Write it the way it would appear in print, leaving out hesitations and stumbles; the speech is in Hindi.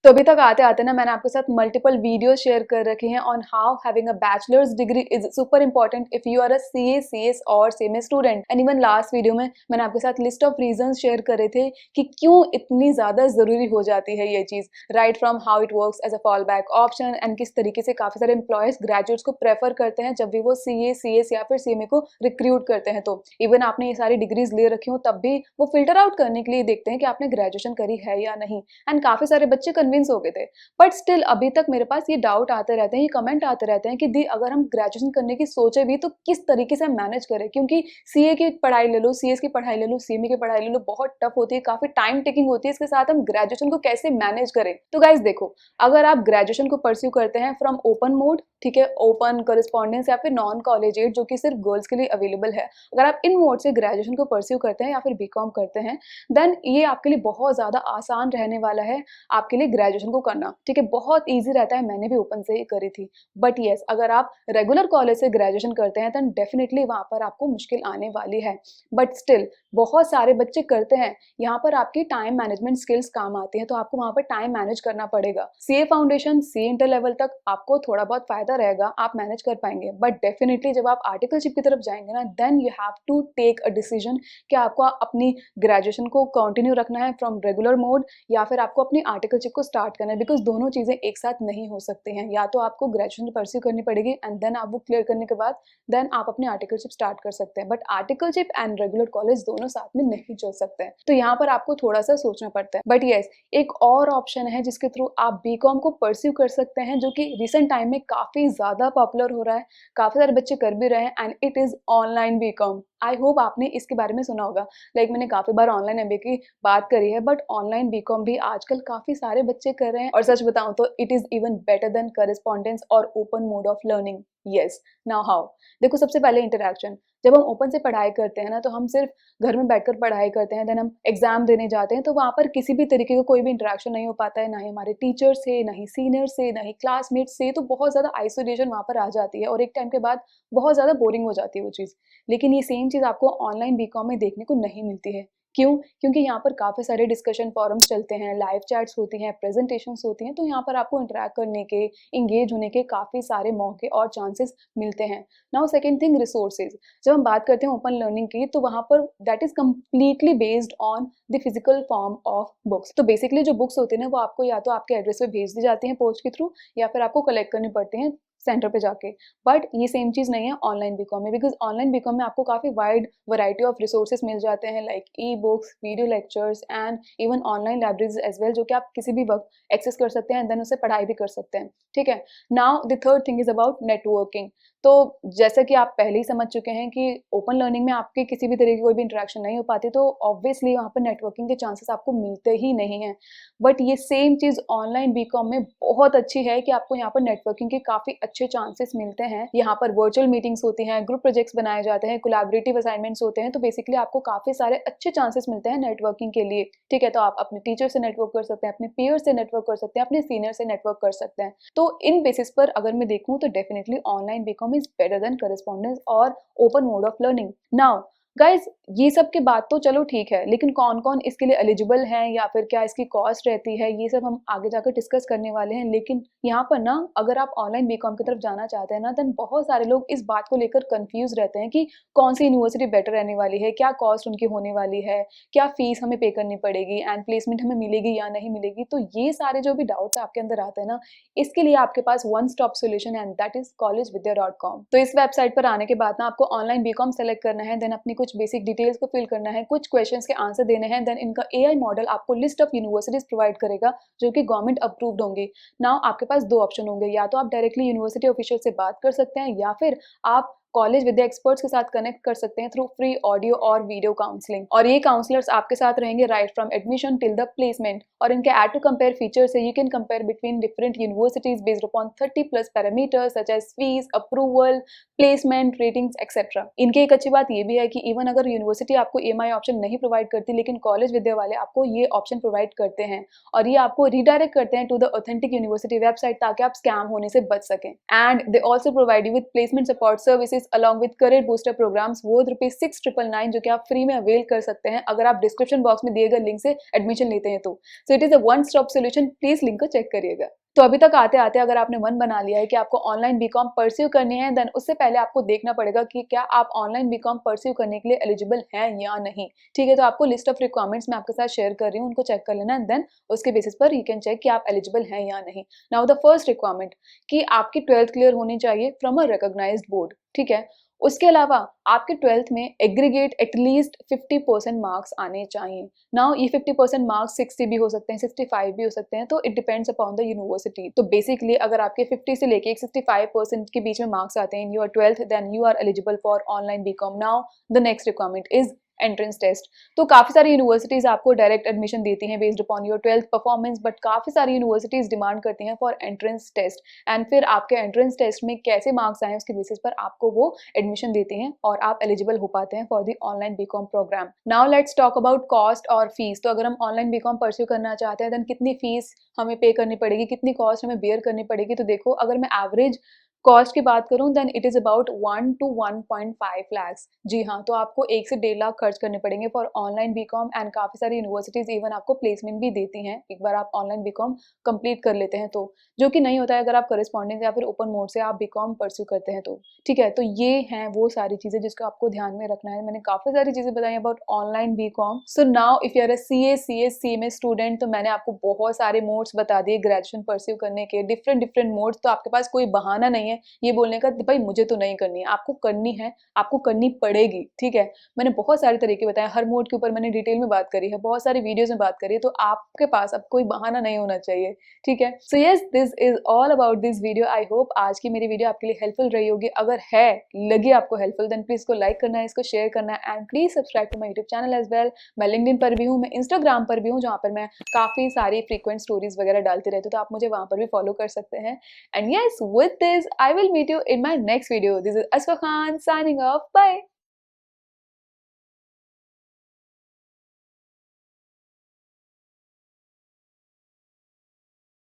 तो अभी तक आते आते ना मैंने आपके साथ मल्टीपल वीडियो शेयर कर रखे हैं on how having a bachelor's degree is super important if you are a CA CS और CMA student. And even last video में मैंने आपके साथ लिस्ट ऑफ रीजंस शेयर करे थे कि क्यों इतनी ज्यादा जरूरी हो जाती है ये चीज, right from how it works as a fall back option and किस तरीके से काफी सारे एम्प्लॉयज ग्रेजुएट्स को प्रेफर करते हैं जब भी वो सीए सीएस या फिर सीएमए को रिक्रूट करते हैं। तो इवन आपने ये सारी डिग्रीज ले रखी हो तब भी वो फिल्टर आउट करने के लिए देखते हैं कि आपने ग्रेजुएशन करी है या नहीं। एंड काफी सारे बच्चे कन्विंस हो गए थे, बट स्टिल अभी तक मेरे पास ये डाउट आते रहते हैं, ये कमेंट आते रहते हैं कि दी अगर हम ग्रेजुएशन करने की सोचे भी तो किस तरीके से हम मैनेज करें, क्योंकि सीए की पढ़ाई ले लो, सीएस की पढ़ाई ले लो, सीएमए की पढ़ाई ले लो, बहुत टफ होती है, काफी टाइम टेकिंग होती है। इसके साथ हम ग्रेजुएशन को कैसे मैनेज करें? तो गाइज देखो, अगर आप ग्रेजुएशन को परस्यू करते हैं फ्रॉम ओपन मोड, ठीक है, ओपन कॉरेस्पॉन्डेंस या फिर नॉन कॉलेजिएट जो कि सिर्फ गर्ल्स के लिए अवेलेबल है, अगर आप इन मोड से ग्रेजुएशन को परस्यू करते हैं या फिर बीकॉम करते हैं, देन ये आपके लिए बहुत ज्यादा आसान रहने वाला है आपके लिए ग्रेजुएशन को करना। ठीक है, बहुत ईजी रहता है, मैंने भी ओपन से ही करी थी। बट येस, अगर आप रेगुलर कॉलेज से ग्रेजुएशन करते हैं देन डेफिनेटली वहां पर आपको मुश्किल आने वाली है। बट स्टिल बहुत सारे बच्चे करते हैं, यहाँ पर आपकी टाइम मैनेजमेंट स्किल्स काम आती है, तो आपको वहां पर टाइम मैनेज करना पड़ेगा। CA foundation, C inter level तक आपको थोड़ा बहुत फायदा रहेगा, आप मैनेज कर पाएंगे। बट डेफिनेटली जब आप आर्टिकलशिप की तरफ जाएंगे ना, then you have to take a decision कि आपको अपनी ग्रेजुएशन को कंटिन्यू रखना है फ्रॉम रेगुलर मोड या फिर आपको अपनी आर्टिकलशिप को स्टार्ट करना है, बिकॉज दोनों चीजें एक साथ नहीं हो सकती हैं। या तो आपको ग्रेजुएशन परस्यू करनी पड़ेगी एंड देन आप वो क्लियर करने के बाद देन आप अपनी आर्टिकलशिप स्टार्ट कर सकते हैं, but articleship and regular college दोनों साथ में नहीं चल सकते हैं। तो यहाँ पर आपको थोड़ा सा सोचना पड़ता है। बट येस, एक और ऑप्शन है जिसके थ्रू आप बीकॉम को परस्यू कर सकते हैं, जो कि रिसेंट टाइम में काफी ज्यादा पॉपुलर हो रहा है, काफी सारे बच्चे कर भी रहे हैं, and it is online BCom. I hope आपने इसके बारे में सुना होगा। मैंने काफी बार ऑनलाइन एमबीए की बात करी है, बट ऑनलाइन बीकॉम भी आजकल काफी सारे बच्चे कर रहे हैं, और सच बताऊं तो it is even better than correspondence और open mode of learning. Yes, now how? देखो, सबसे पहले इंटरेक्शन। जब हम ओपन से पढ़ाई करते हैं ना, तो हम सिर्फ घर में बैठकर पढ़ाई करते हैं, देन हम एग्जाम देने जाते हैं, तो वहां पर किसी भी तरीके का कोई भी इंटरेक्शन नहीं हो पाता है, ना ही हमारे टीचर से, ना ही सीनियर से, ना ही क्लासमेट से। तो बहुत ज्यादा आइसोलेशन वहां पर आ जाती है, और एक टाइम के बाद बहुत ज्यादा बोरिंग हो जाती है वो चीज। लेकिन ये सेम चीज आपको ऑनलाइन बीकॉम में देखने को नहीं मिलती है। क्यों? क्योंकि यहाँ पर काफी सारे डिस्कशन फोरम्स चलते हैं, लाइव चैट्स होती हैं, प्रेजेंटेशंस होती हैं, तो यहाँ पर आपको इंटरेक्ट करने के, इंगेज होने के काफी सारे मौके और चांसेस मिलते हैं। Now second thing, resources. जब हम बात करते हैं ओपन लर्निंग की, तो वहां पर that is completely based on the physical form of books. तो बेसिकली जो बुक्स होती है ना, वो आपको या तो आपके एड्रेस पे भेज दी जाती हैं पोस्ट के थ्रू, या फिर आपको कलेक्ट करनी पड़ती हैं सेंटर पे जाके। बट ये सेम चीज नहीं है ऑनलाइन बीकॉम में, बिकॉज ऑनलाइन बीकॉम में आपको काफी वाइड वैरायटी ऑफ रिसोर्सेज मिल जाते हैं, like e books, video lectures and even online libraries as well, जो कि आप किसी भी वक्त एक्सेस कर सकते हैं एंड देन उससे पढ़ाई भी कर सकते हैं। ठीक है, now the third thing is about networking. तो जैसा कि आप पहले ही समझ चुके हैं कि ओपन लर्निंग में आपके किसी भी तरह की कोई भी इंटरेक्शन नहीं हो पाती, तो ऑब्वियसली वहाँ पर नेटवर्किंग के चांसेस आपको मिलते ही नहीं हैं। बट ये सेम चीज ऑनलाइन बीकॉम में बहुत अच्छी है कि आपको यहाँ पर नेटवर्किंग के काफी अच्छे चांसेस मिलते हैं। यहाँ पर वर्चुअल मीटिंग्स होती हैं, ग्रुप प्रोजेक्ट्स बनाए जाते हैं, कोलैबोरेटिव असाइनमेंट्स होते हैं, तो बेसिकली आपको काफी सारे अच्छे चांसेस मिलते हैं नेटवर्किंग के लिए। ठीक है, तो आप अपने टीचर से नेटवर्क कर सकते हैं, अपने पीयर से नेटवर्क कर सकते हैं, अपने सीनियर से नेटवर्क कर सकते हैं। तो इन बेसिस पर अगर मैं देखूं तो definitely online BCom is better than correspondence और open mode of learning. Now guys, ये सब के बात तो चलो ठीक है, लेकिन कौन कौन इसके लिए एलिजिबल हैं या फिर क्या इसकी कॉस्ट रहती है, ये सब हम आगे जाकर डिस्कस करने वाले हैं। लेकिन यहाँ पर ना, अगर आप ऑनलाइन बीकॉम की तरफ जाना चाहते हैं ना, देन बहुत सारे लोग इस बात को लेकर कंफ्यूज रहते हैं कि कौन सी यूनिवर्सिटी बेटर रहने वाली है, क्या कॉस्ट उनकी होने वाली है, क्या फीस हमें पे करनी पड़ेगी, एंड प्लेसमेंट हमें मिलेगी या नहीं मिलेगी। तो ये सारे जो भी डाउट्स आपके अंदर आते हैं ना, इसके लिए आपके पास वन स्टॉप सोल्यूशन है, एंड दैट इज collegevidya.com। तो इस वेबसाइट पर आने के बाद ना आपको ऑनलाइन बीकॉम सेलेक्ट करना है, देन अपनी कुछ बेसिक डिटेल्स को फिल करना है, कुछ क्वेश्चंस के आंसर देने हैं, देन इनका एआई मॉडल आपको लिस्ट ऑफ यूनिवर्सिटीज प्रोवाइड करेगा जो कि गवर्नमेंट अप्रूव्ड होंगे। नाउ आपके पास दो ऑप्शन होंगे, या तो आप डायरेक्टली यूनिवर्सिटी ऑफिशियल से बात कर सकते हैं, या फिर आप कॉलेज विद्या एक्सपर्ट्स के साथ कनेक्ट कर सकते हैं थ्रू फ्री ऑडियो और वीडियो काउंसलिंग। और ये काउंसलर्स आपके साथ रहेंगे right from admission till the placement. और इनके ऐड टू कंपेयर फीचर से you can compare between different universities based upon 30+ parameters such as fees, approval, placement, ratings etcetera. इनकी एक अच्छी बात ये भी है कि इवन अगर यूनिवर्सिटी आपको EMI ऑप्शन नहीं प्रोवाइड करती, लेकिन कॉलेज विद्या वाले आपको ये ऑप्शन प्रोवाइड करते हैं, और ये आपको रिडायरेक्ट करते हैं to the authentic university website, ताकि आप स्कैम होने से बच सकें। And they also provide you with placement support services courses along with career booster programmes वो ₹6,999 जो कि आप फ्री में अवेल कर सकते हैं अगर आप डिस्क्रिप्शन बॉक्स में दिए गए लिंक से एडमिशन लेते हैं तो। So it is a one stop solution, please link को चेक करिएगा। तो अभी तक आते आते अगर आपने मन बना लिया है कि आपको ऑनलाइन बीकॉम परस्यू करनी है, देन उससे पहले आपको देखना पड़ेगा कि क्या आप ऑनलाइन बीकॉम परस्यू करने के लिए एलिजिबल हैं या नहीं। ठीक है, तो आपको लिस्ट ऑफ रिक्वायरमेंट्स मैं आपके साथ शेयर कर रही हूँ, उनको चेक कर लेना एंड देन उसके बेसिस पर यू कैन चेक कि आप एलिजिबल हैं या नहीं। नाउ द फर्स्ट रिक्वायरमेंट कि आपकी 12th क्लियर होनी चाहिए फ्रॉम अ रिकॉग्नाइज्ड बोर्ड। ठीक है, उसके अलावा आपके 12th में एग्रीगेट एटलीस्ट 50% मार्क्स आने चाहिए। नाउ ये 50% मार्क्स 60 भी हो सकते हैं, 65 भी हो सकते हैं, तो it depends upon the university. तो बेसिकली अगर आपके 50 से लेके 65% के बीच में मार्क्स आते हैं in your 12th, then you are eligible for online BCom. Now the next requirement is entrance test. तो काफी सारी यूनिवर्सिटीज आपको डायरेक्ट एडमिशन देती हैं based upon your 12th performance, but काफी सारी यूनिवर्सिटीज डिमांड करती हैं फॉर एंट्रेंस टेस्ट एंड फिर आपके एंट्रेंस टेस्ट में कैसे मार्क्स आए उसके बेसिस पर आपको वो एडमिशन देती हैं और आप एलिजिबल हो पाते हैं for the online BCom programme. Now let's talk about cost और फीस। तो अगर हम ऑनलाइन बीकॉम परस्यू करना चाहते हैं देन कितनी फीस हमें पे करनी पड़ेगी, कितनी कॉस्ट हमें बेयर करनी पड़ेगी। तो देखो, अगर मैं एवरेज कॉस्ट की बात करूं then it is about 1 to 1.5 lakhs। जी हाँ, तो आपको 1 से 1.5 लाख खर्च करने पड़ेंगे फॉर ऑनलाइन बीकॉम एंड काफी सारी यूनिवर्सिटीज इवन आपको प्लेसमेंट भी देती हैं एक बार आप ऑनलाइन बीकॉम कंप्लीट कर लेते हैं तो, जो कि नहीं होता है अगर आप करस्पॉन्डेंस या फिर ओपन मोड से आप बीकॉम परस्यू करते हैं तो। ठीक है, तो ये हैं वो सारी चीजें जिसको आपको ध्यान में रखना है। मैंने काफी सारी चीजें बताई about online BCom. So now if you are a CA CS CMA student, तो मैंने आपको बहुत सारे मोड्स बता दिए ग्रेजुएशन परस्यू करने के, डिफरेंट मोड्स। तो आपके पास कोई बहाना नहीं है ये बोलने का भाई मुझे तो नहीं करनी है, आपको करनी है, आपको करनी पड़ेगी। ठीक है, मैंने बहुत सारे तरीके बताए, हर मोड के ऊपर मैंने डिटेल में बात करी है, बहुत सारी वीडियोस में बात करी है, तो आपके पास अब कोई बहाना नहीं होना चाहिए। ठीक है, so yes, this is all about this video. I hope आज की मेरी वीडियो आपके लिए हेल्पफुल रही होगी। अगर है लगी आपको हेल्पफुल देन प्लीज इसको लाइक करना है, इसको शेयर करना है and please subscribe to my YouTube channel as well. मैं लिंक्डइन पर भी हूँ, मैं इंस्टाग्राम पर भी हूँ जहाँ पर मैं काफी सारी फ्रीक्वेंट स्टोरीज वगैरह डालती रहती हूँ, तो आप मुझे वहां पर भी फॉलो कर सकते हैं। And yes, with this I will meet you in my next video. This is Azfar Khan signing off. Bye.